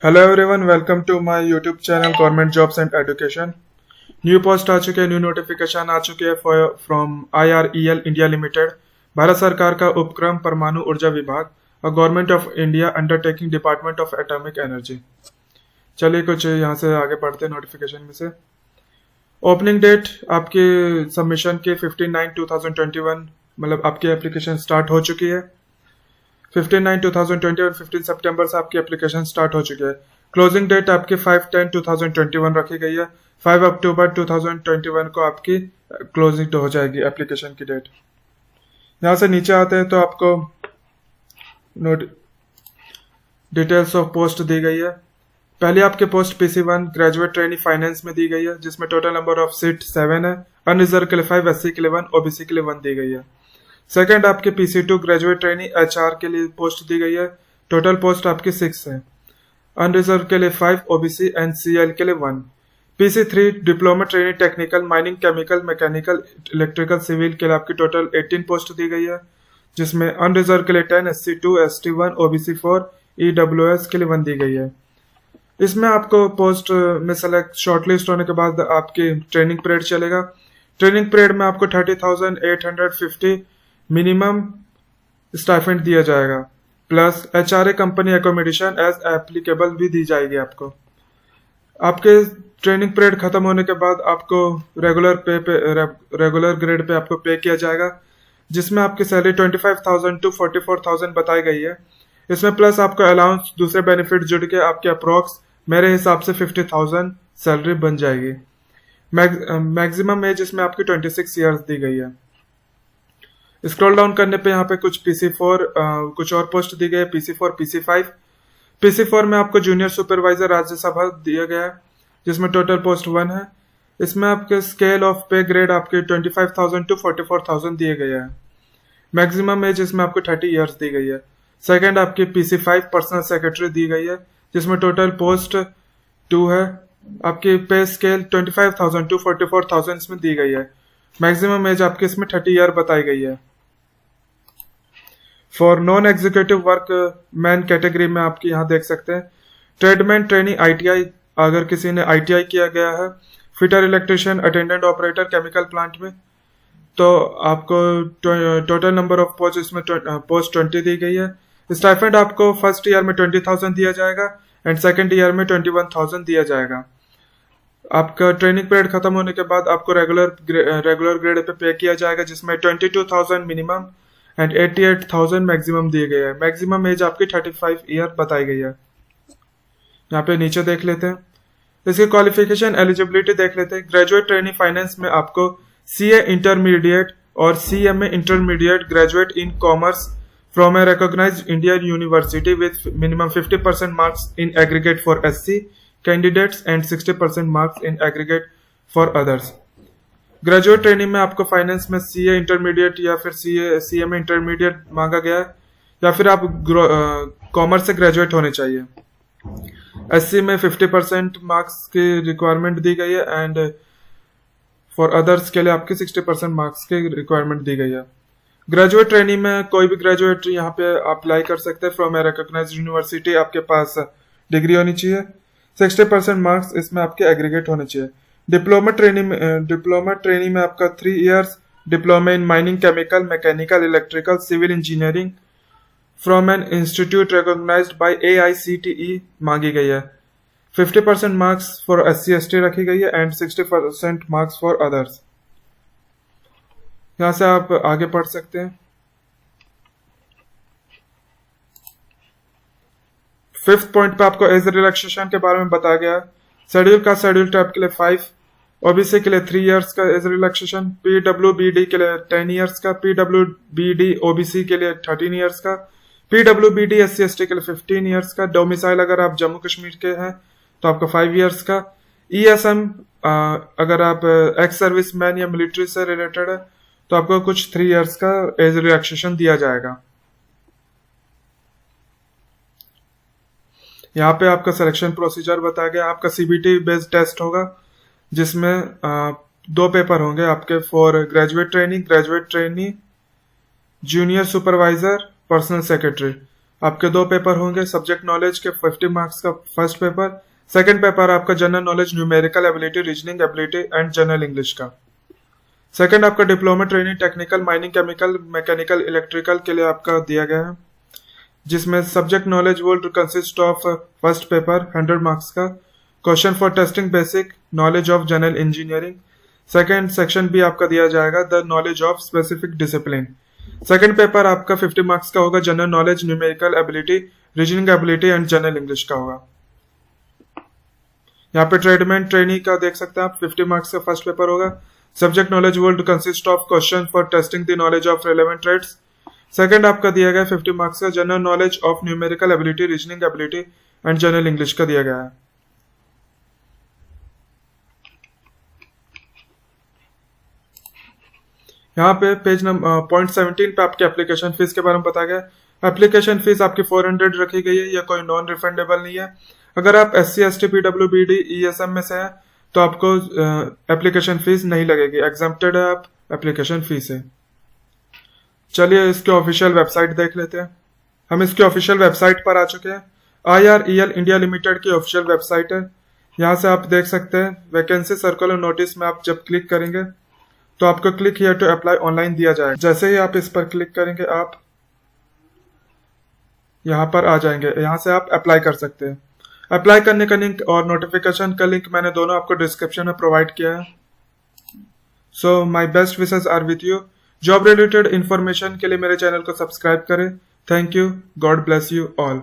Hello everyone, welcome to my YouTube channel government jobs and education. New post आ चुके हैं, new notification आ चुके हैं from IREL India limited, Bharat सरकार का उपक्रम परमाणु ऊर्जा विभाग और government of India undertaking department of atomic energy. चलिए कुछ यहाँ से आगे बढ़ते हैं नोटिफिकेशन में से। ओपनिंग डेट आपके सबमिशन के 15/9/2021, मतलब आपकी एप्लीकेशन स्टार्ट हो चुकी है। 15/9/2020 और 15 सितंबर से आपकी एप्लीकेशन स्टार्ट हो चुकी है। क्लोजिंग डेट आपकी 5/10/2021 रखी गई है। 5 अक्टूबर 2021 को आपकी क्लोजिंग हो जाएगी एप्लीकेशन की डेट। यहाँ से नीचे आते हैं तो आपको नोट डिटेल्स ऑफ पोस्ट दी गई है। पहले आपके post PC1 graduate trainee finance में दी गई है, जिसमें टोटल नंबर ऑफ सीट 7 है। अनरिजर्व के लिए 5, SC के लिए 1, OBC के लिए 1 दी गई है। सेकंड आपके PC2 ग्रेजुएट ट्रेनी HR के लिए पोस्ट दी गई है। टोटल पोस्ट आपकी 6 है। अनरिजर्व के लिए 5, OBC एंड CL के लिए 1। PC3 diploma trainee technical mining chemical mechanical electrical civil के लिए आपकी टोटल 18 पोस्ट दी गई है, जिसमें अनरिजर्व के लिए 10, SC2, ST1, OBC 4, EWS के लिए 1 दी गई है। इसमें आपको पोस्ट में सेलेक्ट शॉर्टलिस्ट होने के बाद आपकी ट्रेनिंग पीरियड चलेगा। ट्रेनिंग पीरियड में आपको 30,850 मिनिमम स्टाइपेंड दिया जाएगा, plus HRA company accommodation as applicable भी दी जाएगी आपको। आपके ट्रेनिंग पीरियड खत्म होने के बाद आपको रेगुलर ग्रेड पे आपको पे किया जाएगा, जिसमें आपकी सैलरी 25,000 to 44,000 बताई गई है। इसमें प्लस आपको अलाउंस दूसरे बेनिफिट जुड़ के आपके अप्रोक्स मेरे हिसाब से 50,000 सैलरी बन जाएगी। मैक्सिमम एज इसमें आपकी 26 ईयर्स दी गई है। स्क्रॉल डाउन करने पे यहाँ पे कुछ PC4 कुछ और पोस्ट दी गई है, PC4 PC5। PC4 में आपको जूनियर सुपरवाइजर राज्यसभा दिया गया है, जिसमें टोटल पोस्ट 1 है। इसमें आपके स्केल ऑफ पे ग्रेड आपके 25,000 to 44,000 दिए गए हैं। मैक्सिमम एज इसमें आपको 30 ईयर्स दी गई है। सेकंड आपकी PC5 पर्सनल सेक्रेटरी दी गई है, जिसमें टोटल पोस्ट 2 है। आपकी पे स्केल 25,000 to 44,000 इसमें दी गई है। मैक्सिमम एज आपकी इसमें 30 ईयर बताई गई है। For non executive work man category में आपकी यहाँ देख सकते हैं ट्रेडमैन ट्रेनी ITI, अगर किसी ने ITI किया गया है, fitter electrician attendant operator chemical plant में, तो आपको टोटल नंबर ऑफ पोस्ट इसमें पोस्ट 20 दी गई है। स्टाइपेंड आपको फर्स्ट ईयर में 20,000 दिया जाएगा एंड सेकंड ईयर में 21,000 दिया जाएगा। आपका ट्रेनिंग पीरियड खत्म होने के बाद आपको रेगुलर ग्रेड पे किया जाएगा, जिसमें 22,000 मिनिमम एंड 88,000 मैक्सिमम दिए गए हैं। मैक्सिमम एज आपकी 35 ईयर बताई गई है। यहाँ पे नीचे देख लेते हैं इसकी क्वालिफिकेशन एलिजिबिलिटी देख लेते हैं। ग्रेजुएट ट्रेनी फाइनेंस में आपको CA इंटरमीडिएट और CMA intermediate graduate in commerce from a recognised Indian university with minimum 50% marks in aggregate for SC candidates and 60% marks in aggregate for others. Graduate training में आपको finance में CA intermediate या फिर CMA intermediate मांगा गया है, या फिर आप कॉमर्स से ग्रेजुएट होने चाहिए। SC में 50% मार्क्स की रिक्वायरमेंट दी गई है एंड फॉर अदर्स के लिए आपकी 60% मार्क्स की रिक्वायरमेंट दी गई है। ग्रेजुएट ट्रेनिंग में कोई भी ग्रेजुएट यहाँ पे अप्लाई कर सकते हैं फ्रॉम ए रिकॉग्नाइज्ड यूनिवर्सिटी। आपके पास डिग्री होनी चाहिए, 60% मार्क्स इसमें आपके एग्रीगेट होने चाहिए। डिप्लोमा ट्रेनिंग में आपका 3 years diploma in mining chemical mechanical electrical civil engineering from an institute recognised by AICTE मांगी गई है। 50% मार्क्स फॉर SC ST रखी गई है एंड 60% मार्क्स फॉर अदर्स। यहाँ से आप आगे पढ़ सकते हैं। 5th पॉइंट पे आपको एज रिलैक्सेशन के बारे में बताया गया। शेड्यूल का शेड्यूल टाइप के लिए 5, OBC के लिए 3 इयर्स का एज रिलैक्सेशन, PWBD के लिए 10 इयर्स का, PWBD OBC के लिए 13 इयर्स का, PWBD SC ST के लिए 15 इयर्स का। डोमिसाइल अगर आप जम्मू कश्मीर के हैं तो आपका 5 इयर्स का। ESM अगर आप एक्स सर्विस मैन या मिलिट्री से रिलेटेड है तो आपको कुछ 3 इयर्स का एज रिलैक्सेशन दिया जाएगा। यहाँ पे आपका सिलेक्शन प्रोसीजर बताया गया। आपका CBT बेस्ड टेस्ट होगा, जिसमें 2 पेपर होंगे आपके for graduate trainee junior supervisor personal secretary. आपके 2 पेपर होंगे। सब्जेक्ट नॉलेज के 50 मार्क्स का फर्स्ट पेपर, सेकंड पेपर आपका general knowledge, numerical ability, reasoning ability and general English का। सेकंड आपका diploma training technical, mining, chemical, mechanical, electrical के लिए आपका दिया गया है, जिसमें subject knowledge will consist of first paper 100 marks का, question for testing basic knowledge of general engineering. Second section भी आपका दिया जाएगा the knowledge of specific discipline. Second paper आपका 50 मार्क्स का होगा, general knowledge, numerical ability, reasoning ability and general English का होगा। यहाँ पे ट्रेडमैन ट्रेनी का देख सकते हैं आप, 50 मार्क्स का फर्स्ट पेपर होगा। Subject knowledge will consist of question for testing the knowledge of relevant trades. Second आपका दिया गया 50 मार्क्स का general knowledge of numerical ability, reasoning ability and general English का दिया गया है। यहाँ पे पेज नंबर पॉइंट 17 पे आपकी एप्लीकेशन फीस के बारे में बताया गया। एप्लीकेशन फीस आपकी 400 रखी गई है, यह कोई नॉन रिफंडेबल नहीं है। अगर आप SC ST PWBD ESM में से हैं तो आपको एप्लीकेशन फीस नहीं लगेगी, एग्जम्प्टेड है आप एप्लीकेशन फीस से। चलिए इसके ऑफिशियल वेबसाइट देख लेते हैं। हम इसके ऑफिशियल वेबसाइट पर आ चुके हैं। IREL इंडिया लिमिटेड की ऑफिशियल वेबसाइट है। यहाँ से आप देख सकते हैं वैकेंसी सर्कुलर नोटिस में आप जब क्लिक करेंगे तो आपको click here to apply online दिया जाएगा। जैसे ही आप इस पर क्लिक करेंगे आप यहाँ पर आ जाएंगे, यहाँ से आप अप्लाई कर सकते हैं। अप्लाई करने का लिंक और नोटिफिकेशन का लिंक मैंने दोनों आपको डिस्क्रिप्शन में प्रोवाइड किया है। So my best wishes are with you. Job related information के लिए मेरे चैनल को सब्सक्राइब करें। Thank you, God bless you all.